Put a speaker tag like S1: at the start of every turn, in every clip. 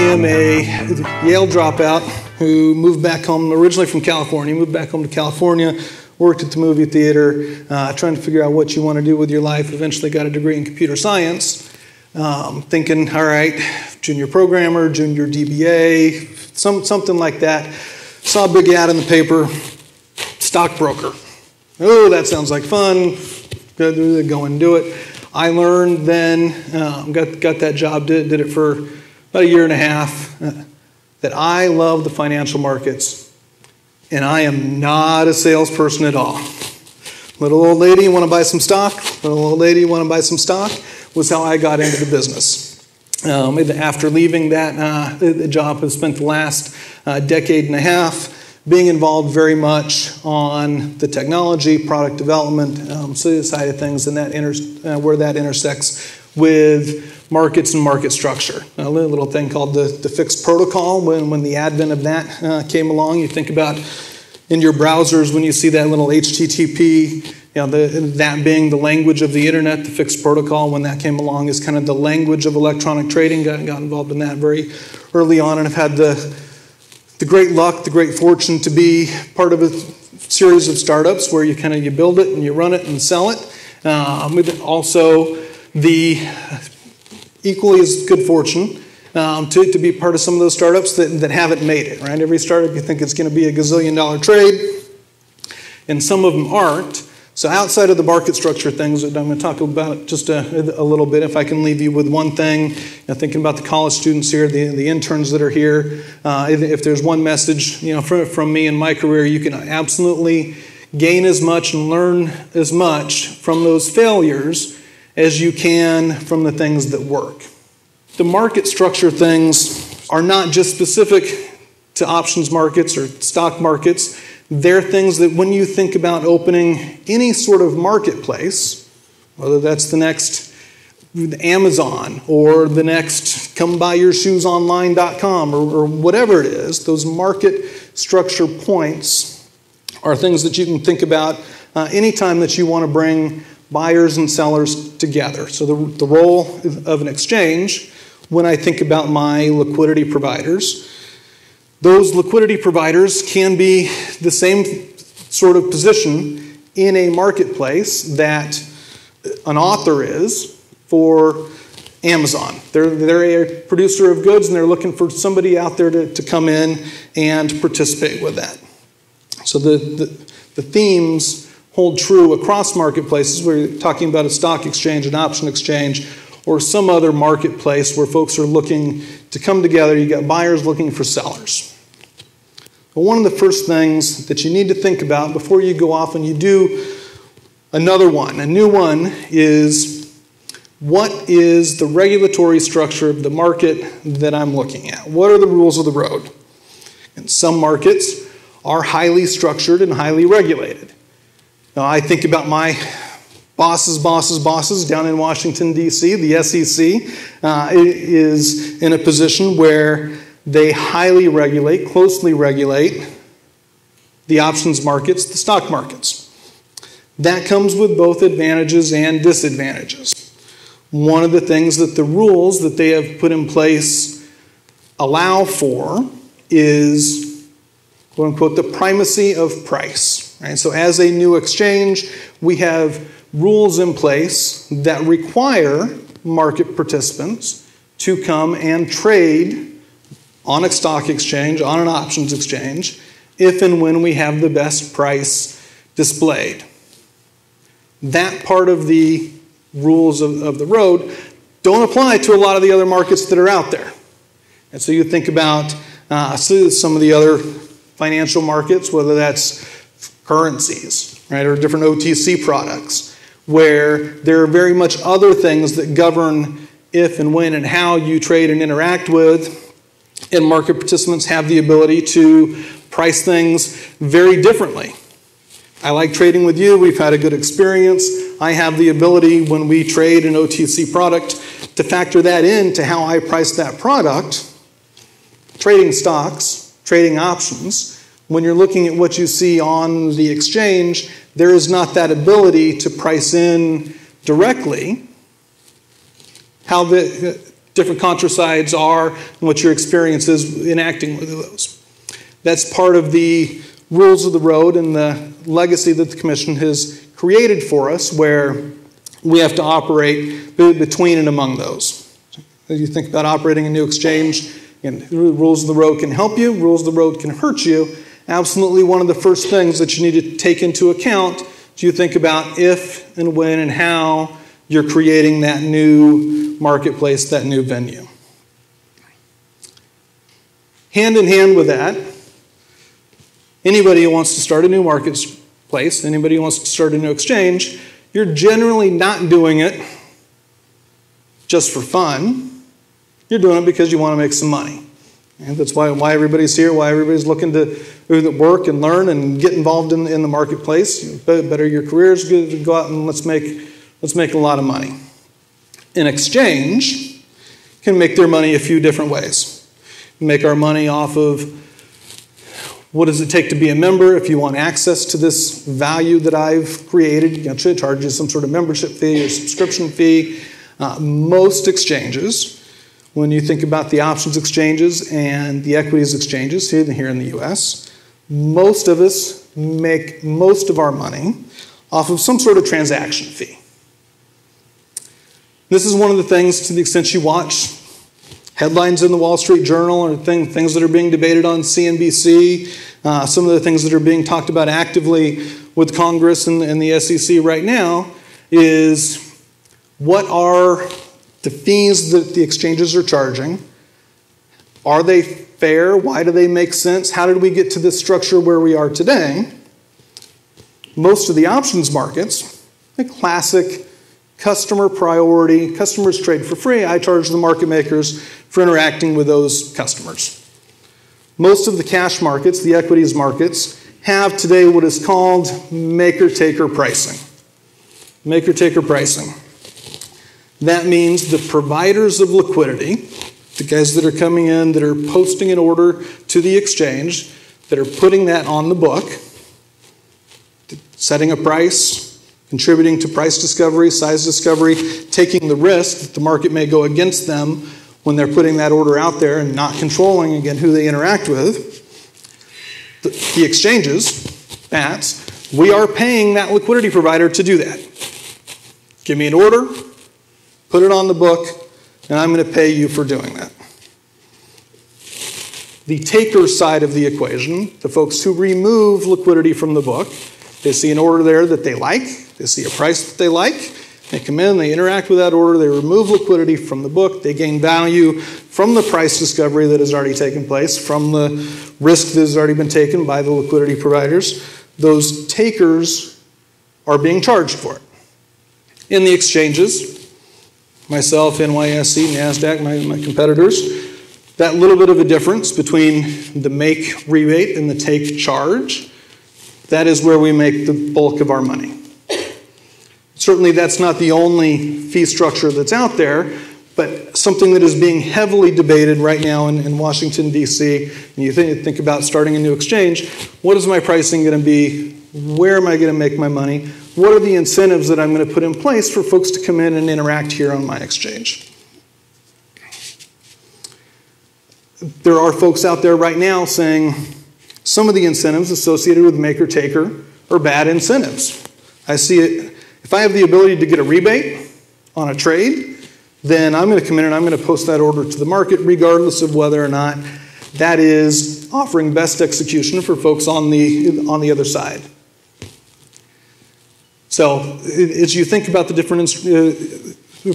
S1: am a Yale dropout who moved back home, originally from California, moved back home to California, worked at the movie theater, trying to figure out what you want to do with your life, eventually got a degree in computer science, thinking, all right, junior programmer, junior DBA, something like that. Saw a big ad in the paper, stockbroker. Oh, that sounds like fun. Go and do it. I learned then, got that job, did it for about a year and a half, that I love the financial markets. And I am not a salesperson at all. Little old lady, you want to buy some stock? Little old lady, you want to buy some stock? Was how I got into the business. After leaving that the job, I've spent the last decade and a half being involved very much on the technology, product development side of things, and that where that intersects with markets and market structure. A little thing called the fixed protocol. When the advent of that came along, you think about in your browsers when you see that little HTTP, that being the language of the internet, the fixed protocol, when that came along, is kind of the language of electronic trading. Got involved in that very early on, and have had the great luck, the great fortune to be part of a series of startups where you build it and you run it and sell it. Also, the equally as good fortune to be part of some of those startups that haven't made it, right? Every startup you think it's going to be a gazillion-dollar trade, and some of them aren't. So outside of the market structure things that I'm going to talk about just a little bit, if I can leave you with one thing, thinking about the college students here, the interns that are here, if there's one message from me in my career, you can absolutely gain as much and learn as much from those failures as you can from the things that work. The market structure things are not just specific to options markets or stock markets. They're things that when you think about opening any sort of marketplace, whether that's the next Amazon or the next comebuyourshoesonline.com or whatever it is, those market structure points are things that you can think about anytime that you want to bring buyers and sellers together. So the role of an exchange, when I think about my liquidity providers, those liquidity providers can be the same sort of position in a marketplace that an author is for Amazon. They're a producer of goods and they're looking for somebody out there to come in and participate with that. So the themes hold true across marketplaces where you're talking about a stock exchange, an option exchange, or some other marketplace where folks are looking to come together. You got buyers looking for sellers. But one of the first things that you need to think about before you go off and you do another one, a new one, is what is the regulatory structure of the market that I'm looking at? What are the rules of the road? And some markets are highly structured and highly regulated. Now, I think about my bosses down in Washington, D.C. The SEC is in a position where they highly regulate, closely regulate the options markets, the stock markets. That comes with both advantages and disadvantages. One of the things that the rules that they have put in place allow for is, quote unquote, the primacy of price. Right? So as a new exchange, we have rules in place that require market participants to come and trade on a stock exchange, on an options exchange, if and when we have the best price displayed. That part of the rules of the road don't apply to a lot of the other markets that are out there. And so you think about some of the other financial markets, whether that's currencies, right, or different OTC products, where there are very much other things that govern if and when and how you trade and interact with. And market participants have the ability to price things very differently. I like trading with you. We've had a good experience. I have the ability when we trade an OTC product to factor that into how I price that product. Trading stocks, trading options, when you're looking at what you see on the exchange, there is not that ability to price in directly how the different contrasides are and what your experience is enacting with those. That's part of the rules of the road and the legacy that the Commission has created for us, where we have to operate between and among those. As you think about operating a new exchange, again, rules of the road can help you, rules of the road can hurt you. Absolutely one of the first things that you need to take into account as you think about if and when and how you're creating that new marketplace, that new venue. Hand in hand with that, anybody who wants to start a new marketplace, anybody who wants to start a new exchange, you're generally not doing it just for fun. You're doing it because you want to make some money. And that's why everybody's here, why everybody's looking to work and learn and get involved in the marketplace. Better your career is good, go out and let's make a lot of money. An exchange can make their money a few different ways. Make our money off of what does it take to be a member. If you want access to this value that I've created, you should charge you some sort of membership fee or subscription fee. Most exchanges, when you think about the options exchanges and the equities exchanges here in the US, most of us make most of our money off of some sort of transaction fee. This is one of the things, to the extent you watch headlines in the Wall Street Journal or things that are being debated on CNBC, some of the things that are being talked about actively with Congress and the SEC right now is what are the fees that the exchanges are charging? Are they fair? Why do they make sense? How did we get to this structure where we are today? Most of the options markets, the classic customer priority, customers trade for free, I charge the market makers for interacting with those customers. Most of the cash markets, the equities markets, have today what is called maker-taker pricing. Maker-taker pricing. That means the providers of liquidity, the guys that are coming in, that are posting an order to the exchange, that are putting that on the book, setting a price, contributing to price discovery, size discovery, taking the risk that the market may go against them when they're putting that order out there and not controlling, again, who they interact with. The exchanges, BATS, we are paying that liquidity provider to do that. Give me an order, put it on the book, and I'm going to pay you for doing that. The taker side of the equation, the folks who remove liquidity from the book, they see an order there that they like, they see a price that they like, they come in, they interact with that order, they remove liquidity from the book, they gain value from the price discovery that has already taken place, from the risk that has already been taken by the liquidity providers. Those takers are being charged for it. In the exchanges, myself, NYSE, NASDAQ, my competitors, that little bit of a difference between the make rebate and the take charge, that is where we make the bulk of our money. Certainly that's not the only fee structure that's out there, but something that is being heavily debated right now in Washington, D.C. And you think about starting a new exchange, what is my pricing going to be? Where am I going to make my money? What are the incentives that I'm going to put in place for folks to come in and interact here on my exchange? There are folks out there right now saying some of the incentives associated with maker-taker are bad incentives. I see it. If I have the ability to get a rebate on a trade, then I'm going to come in and I'm going to post that order to the market regardless of whether or not that is offering best execution for folks on the other side. So as you think about the different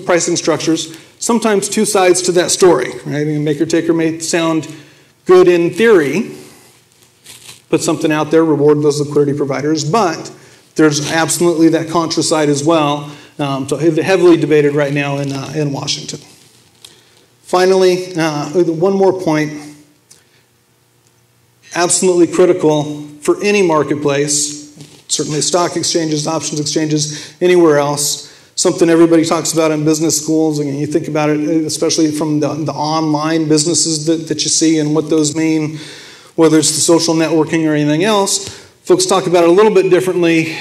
S1: pricing structures, sometimes two sides to that story. Right? Maker-taker may sound good in theory, put something out there, reward those liquidity providers, but there's absolutely that contra side as well, so heavily debated right now in Washington. Finally, one more point, absolutely critical for any marketplace, certainly stock exchanges, options exchanges, anywhere else, something everybody talks about in business schools, and you think about it, especially from the online businesses that you see and what those mean, whether it's the social networking or anything else. Folks talk about it a little bit differently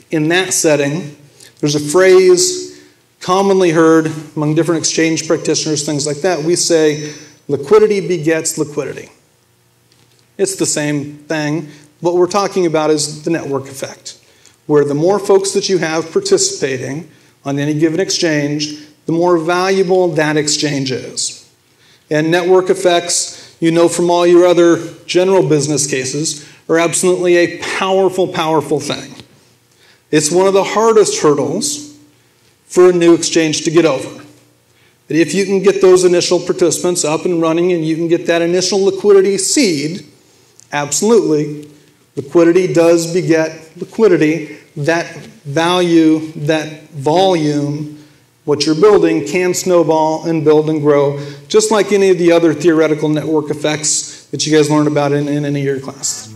S1: in that setting. There's a phrase commonly heard among different exchange practitioners, things like that, we say liquidity begets liquidity. It's the same thing. What we're talking about is the network effect, where the more folks that you have participating on any given exchange, the more valuable that exchange is. And network effects, you know from all your other general business cases, are absolutely a powerful, powerful thing. It's one of the hardest hurdles for a new exchange to get over. But if you can get those initial participants up and running and you can get that initial liquidity seed, absolutely, liquidity does beget liquidity. That value, that volume, what you're building can snowball and build and grow, just like any of the other theoretical network effects that you guys learned about in any of your classes.